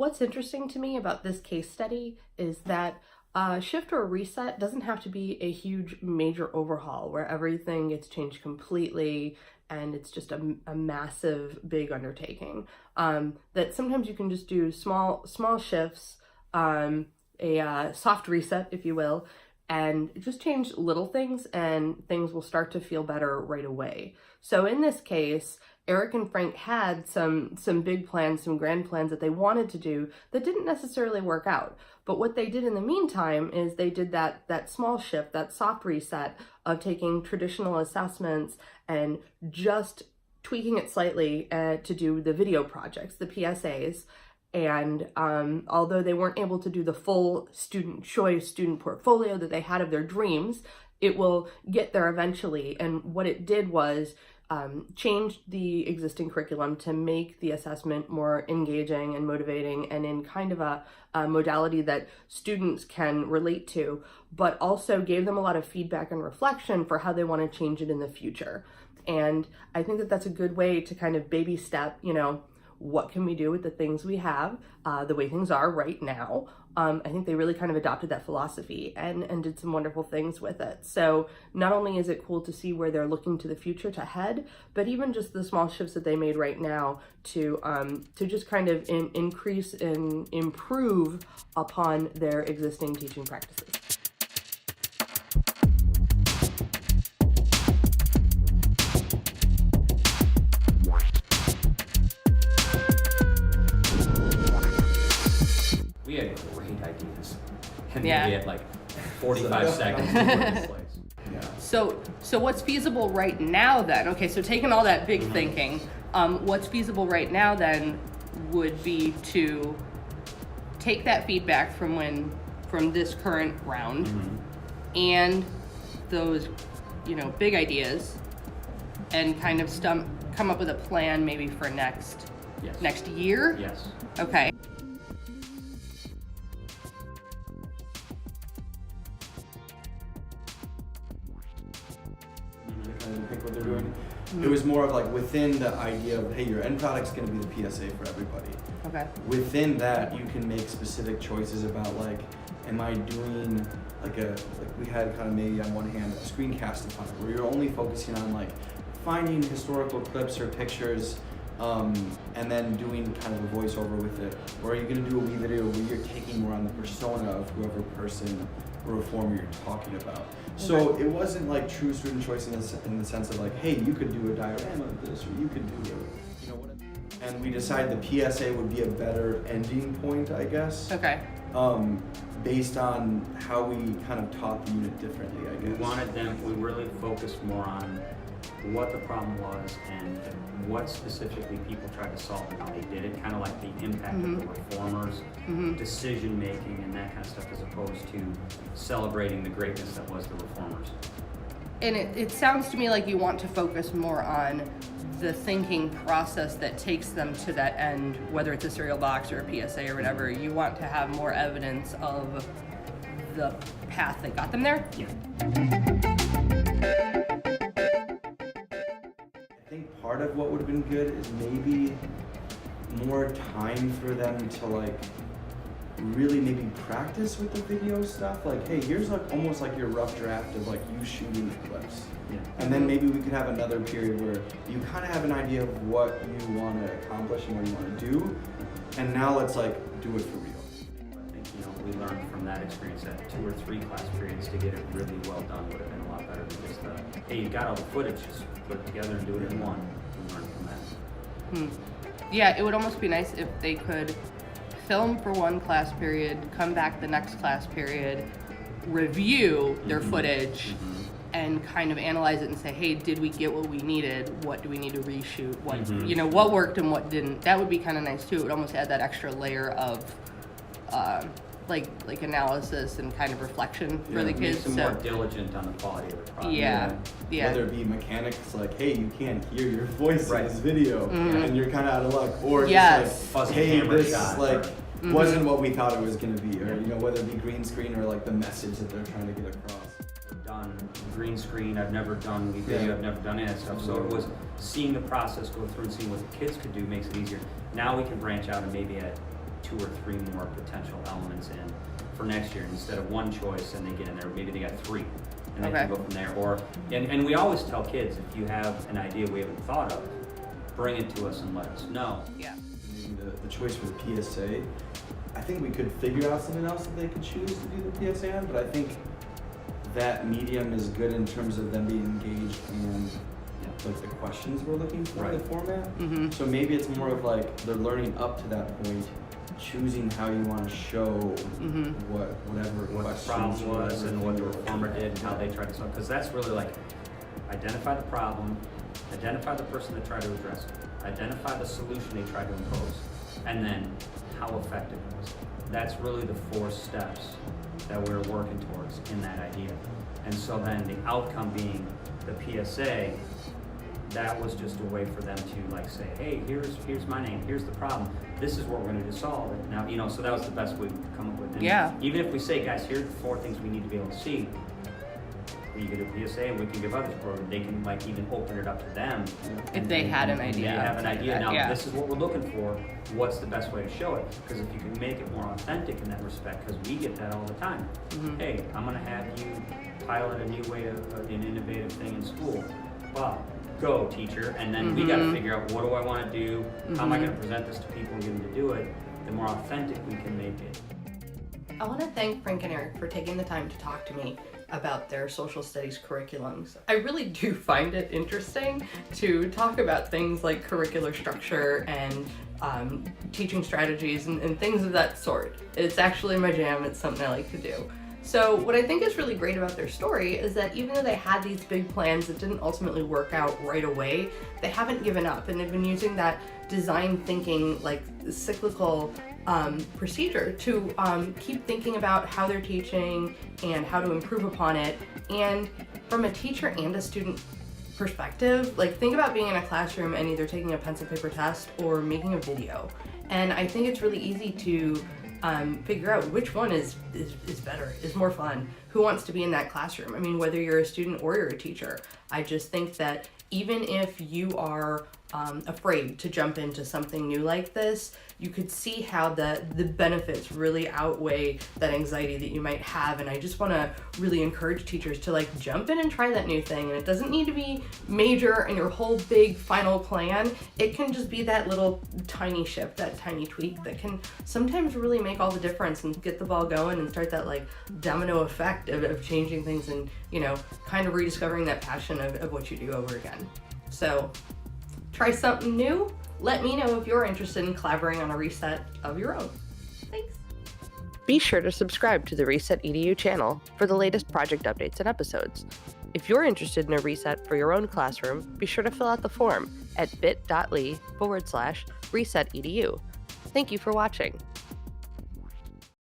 What's interesting to me about this case study is that shift or reset doesn't have to be a huge major overhaul where everything gets changed completely and it's just a massive big undertaking. That sometimes you can just do small shifts, a soft reset, if you will, and just change little things and things will start to feel better right away. So in this case, Eric and Frank had some big plans, some grand plans that they wanted to do that didn't necessarily work out. But what they did in the meantime is they did that small shift, that soft reset of taking traditional assessments and just tweaking it slightly to do the video projects, the PSAs. And although they weren't able to do the full student choice, student portfolio that they had of their dreams, it will get there eventually. And what it did was changed the existing curriculum to make the assessment more engaging and motivating and in kind of a modality that students can relate to, but also gave them a lot of feedback and reflection for how they want to change it in the future. And I think that that's a good way to kind of baby step, what can we do with the things we have, the way things are right now. I think they really kind of adopted that philosophy and did some wonderful things with it. So not only is it cool to see where they're looking to the future to head, but even just the small shifts that they made right now to just kind of increase and improve upon their existing teaching practices. We had great ideas, and Yeah. we had like 45 seconds to put in place. Yeah. So what's feasible right now then? Okay, so taking all that big thinking, what's feasible right now then would be to take that feedback from this current round and those, big ideas and kind of come up with a plan maybe for next year? Yes. Okay. Think what they're doing. It was more of like within the idea of, hey, your end product's going to be the PSA for everybody. Okay. Within that, you can make specific choices about like, am I doing like we had kind of maybe on one hand a screencast upon it, where you're only focusing on like finding historical clips or pictures, and then doing kind of a voiceover with it, or are you going to do a wee video where you're taking more on the persona of whoever person or reformer you're talking about. So it wasn't like true student choice in the sense of like, hey, you could do a diorama of this, or you could do whatever. And we decided the PSA would be a better ending point, I guess. Okay. Based on how we kind of taught the unit differently, I guess. We really focused more on what the problem was and what specifically people tried to solve and how they did it, kind of like the impact of the reformers, decision making and that kind of stuff, as opposed to celebrating the greatness that was the reformers. And it sounds to me like you want to focus more on the thinking process that takes them to that end, whether it's a cereal box or a PSA or whatever. You want to have more evidence of the path that got them there? Yeah. I think part of what would have been good is maybe more time for them to like really maybe practice with the video stuff. Like, hey, here's like almost like your rough draft of like you shooting the clips. Yeah. And then maybe we could have another period where you kind of have an idea of what you want to accomplish and what you want to do. And now let's like do it for real. I think, we learned from that experience that 2 or 3 class periods to get it really well done would have been a lot better than just hey, you got all the footage, just put it together and do it in one. We learned from that. Yeah, it would almost be nice if they could film for one class period, come back the next class period, review their footage, and kind of analyze it and say, hey, did we get what we needed? What do we need to reshoot? What what worked and what didn't? That would be kind of nice too. It would almost add that extra layer of like analysis and kind of reflection for the kids. Make them more diligent on the quality of the product. Yeah. Whether it be mechanics like, hey, you can't hear your voice in this video, and you're kind of out of luck, or just like, hey, this like wasn't what we thought it was going to be, or whether it be green screen or like the message that they're trying to get across. Done green screen, I've never done video, I've never done any of that stuff. So it was seeing the process go through and seeing what the kids could do makes it easier. Now we can branch out and maybe at 2 or 3 more potential elements in for next year. Instead of one choice and they get in there, maybe they got 3 and they can go from there. Or and we always tell kids, if you have an idea we haven't thought of, bring it to us and let us know. Yeah. The choice for the PSA, I think we could figure out something else that they could choose to do the PSA on, but I think that medium is good in terms of them being engaged and like the questions we're looking for, the format. So maybe it's more of like they're learning up to that point, choosing how you want to show what the problem was and what the reformer did and how they tried to solve. Because that's really like identify the problem, identify the person that tried to address it, identify the solution they tried to impose, and then how effective it was. That's really the 4 steps that we're working towards in that idea. And so then the outcome being the PSA, that was just a way for them to like say, hey, here's my name, here's the problem, this is what we're going to solve it. Now, you know, so that was the best we could come up with. And even if we say, guys, here's the 4 things we need to be able to see, we could do a PSA and we can give others, or they can like even open it up to them. If they had an idea. They have an idea. Now, this is what we're looking for. What's the best way to show it? Because if you can make it more authentic in that respect, because we get that all the time. Hey, I'm going to have you pilot a new way of an innovative thing in school. Well, go teacher. And then we got to figure out, what do I want to do? How am I going to present this to people and get them to do it? The more authentic we can make it. I want to thank Frank and Eric for taking the time to talk to me about their social studies curriculums. I really do find it interesting to talk about things like curricular structure and teaching strategies and things of that sort. It's actually my jam. It's something I like to do. So what I think is really great about their story is that even though they had these big plans that didn't ultimately work out right away, they haven't given up and they've been using that design thinking, like cyclical procedure to keep thinking about how they're teaching and how to improve upon it. And from a teacher and a student perspective, like think about being in a classroom and either taking a pencil paper test or making a video. And I think it's really easy to figure out which one is better, is more fun, who wants to be in that classroom. I mean, whether you're a student or you're a teacher, I just think that even if you are afraid to jump into something new like this, you could see how the benefits really outweigh that anxiety that you might have. And I just want to really encourage teachers to like jump in and try that new thing. And it doesn't need to be major and your whole big final plan. It can just be that little tiny shift, that tiny tweak that can sometimes really make all the difference and get the ball going and start that like domino effect of changing things and, you know, kind of rediscovering that passion of what you do over again. So try something new. Let me know if you're interested in collaborating on a reset of your own. Thanks. Be sure to subscribe to the ResetEDU channel for the latest project updates and episodes. If you're interested in a reset for your own classroom, be sure to fill out the form at bit.ly/ResetEDU. Thank you for watching.